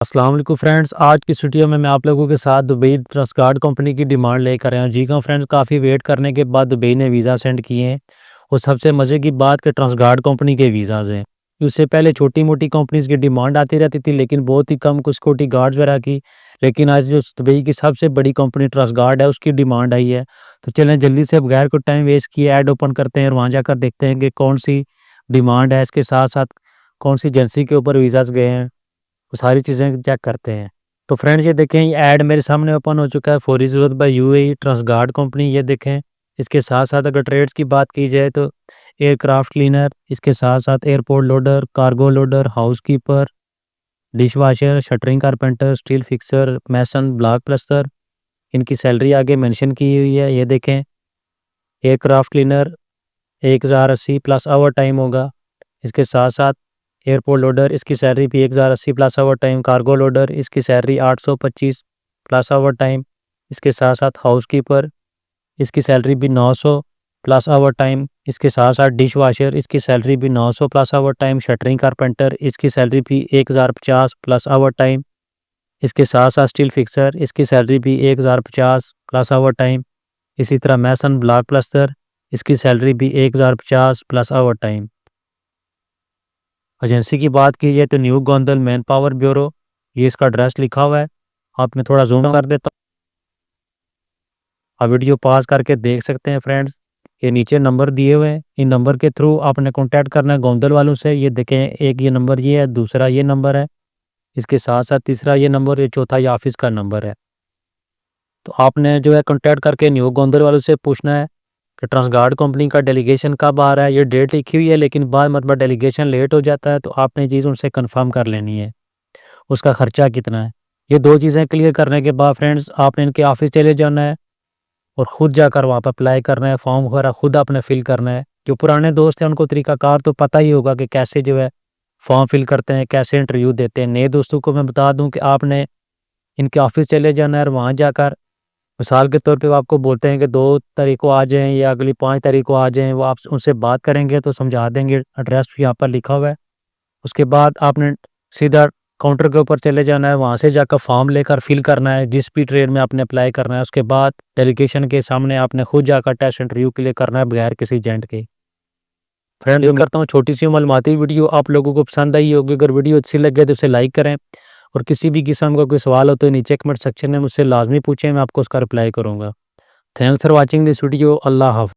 अस्सलाम वालेकुम फ्रेंड्स, आज की वीडियो में मैं आप लोगों के साथ दुबई ट्रस्टगार्ड कंपनी की डिमांड लेकर आया हूँ। जी हाँ फ्रेंड्स, काफ़ी वेट करने के बाद दुबई ने वीज़ा सेंड किए हैं और सबसे मज़े की बात कि ट्रस्टगार्ड कंपनी के वीज़ाज़ हैं। उससे पहले छोटी-मोटी कंपनीज़ की डिमांड आती रहती थी, लेकिन बहुत ही कम कुछ सिक्योरिटी गार्ड्स वगैरह की। लेकिन आज जो दुबई की सबसे बड़ी कंपनी ट्रस्टगार्ड है, उसकी डिमांड आई है। तो चलें जल्दी से बगैर कोई टाइम वेस्ट किए ऐड ओपन करते हैं और वहाँ जाकर देखते हैं कि कौन-सी डिमांड है, इसके साथ-साथ कौन-सी एजेंसी के ऊपर वीज़ाज़ गए हैं। वो सारी चीज़ें चेक करते हैं। तो फ्रेंड्स ये देखें, ये ऐड मेरे सामने ओपन हो चुका है। फौरी ज़रूरत बाय यूएई ट्रस्टगार्ड कंपनी, ये देखें। इसके साथ-साथ अगर ट्रेड्स की बात की जाए तो एयरक्राफ्ट क्लीनर, इसके साथ-साथ airport loader, cargo loader, housekeeper, dishwasher, shuttering carpenter, steel fixer, mason, block plaster. इनकी सैलरी आगे मेंशन की हुई है, ये देखें। Aircraft cleaner 1080 plus over time होगा। इसके साथ-साथ एयरपोर्ट लोडर, इसकी सैलरी भी 1080 plus over time. Cargo loader, इसकी सैलरी 825 प्लस ओवर टाइम। इसके साथ-साथ हाउसकीपर, इसकी सैलरी भी 900 प्लस ओवर टाइम। इसके साथ-साथ डिश वॉशर, इसकी सैलरी भी 900 plus over time. Shuttering carpenter, इसकी सैलरी भी 1050 प्लस ओवर टाइम। इसके साथ-साथ स्टील फिक्सर, इसकी सैलरी भी 1050 प्लस ओवर टाइम। इसी तरह मैसन ब्लॉक प्लस्तर, इसकी सैलरी भी 1050 प्लस ओवर टाइम। एजेंसी की बात की जाए तो new Gondal man power bureau, ये इसका एड्रेस लिखा हुआ है। आप मैं थोड़ा जूम कर देता हूँ, आप वीडियो पॉज करके देख सकते हैं फ्रेंड्स। ये नीचे नंबर दिए हुए हैं, इन नंबर के थ्रू आपने कॉन्टैक्ट करना है गोंदल वालों से। ये देखें, एक ये नंबर ये है, दूसरा ये नंबर है, इसके साथ साथ तीसरा ये नंबर, ये चौथा ये ऑफिस का नंबर है। तो आपने जो है कॉन्टैक्ट करके न्यू गोंदल वालों से पूछना है कि ट्रांसगार्ड कंपनी का डेलीगेशन कब आ रहा है। ये डेट लिखी हुई है, लेकिन बाद मतलब डेलीगेशन लेट हो जाता है, तो आपने चीज़ उनसे कन्फर्म कर लेनी है, उसका खर्चा कितना है। ये दो चीज़ें क्लियर करने के बाद फ्रेंड्स आपने इनके ऑफिस चले जाना है और ख़ुद जाकर वहाँ पर अप्लाई करना है, फॉर्म वगैरह ख़ुद आपने फिल करना है। जो पुराने दोस्त हैं उनको तरीक़ाकार तो पता ही होगा कि कैसे जो है फॉर्म फिल करते हैं, कैसे इंटरव्यू देते हैं। नए दोस्तों को मैं बता दूं कि आपने इनके ऑफिस चले जाना है और वहाँ जाकर मिसाल के तौर पे वो आपको बोलते हैं कि 2 तारीख को आ जाएँ या अगली 5 तारीख को आ जाएँ, वो आप उनसे बात करेंगे तो समझा देंगे, एड्रेस भी यहाँ पर लिखा हुआ है। उसके बाद आपने सीधा काउंटर के ऊपर चले जाना है, वहाँ से जाकर फॉर्म लेकर फिल करना है, जिस भी ट्रेड में आपने अप्लाई करना है। उसके बाद डेलीगेशन के सामने आपने खुद जाकर टेस्ट इंटरव्यू के लिए करना है बगैर किसी एजेंट के। फ्रेंड उम्मीद करता हूँ छोटी सी मालूमाती वीडियो आप लोगों को पसंद आई होगी। अगर वीडियो अच्छी लगे तो उसे लाइक करें और किसी भी किस्म का कोई सवाल हो तो नीचे कमेंट सेक्शन में मुझसे लाजमी पूछें, मैं आपको उसका रिप्लाई करूँगा। Thanks for watching this video. Allah हाफ़िज़।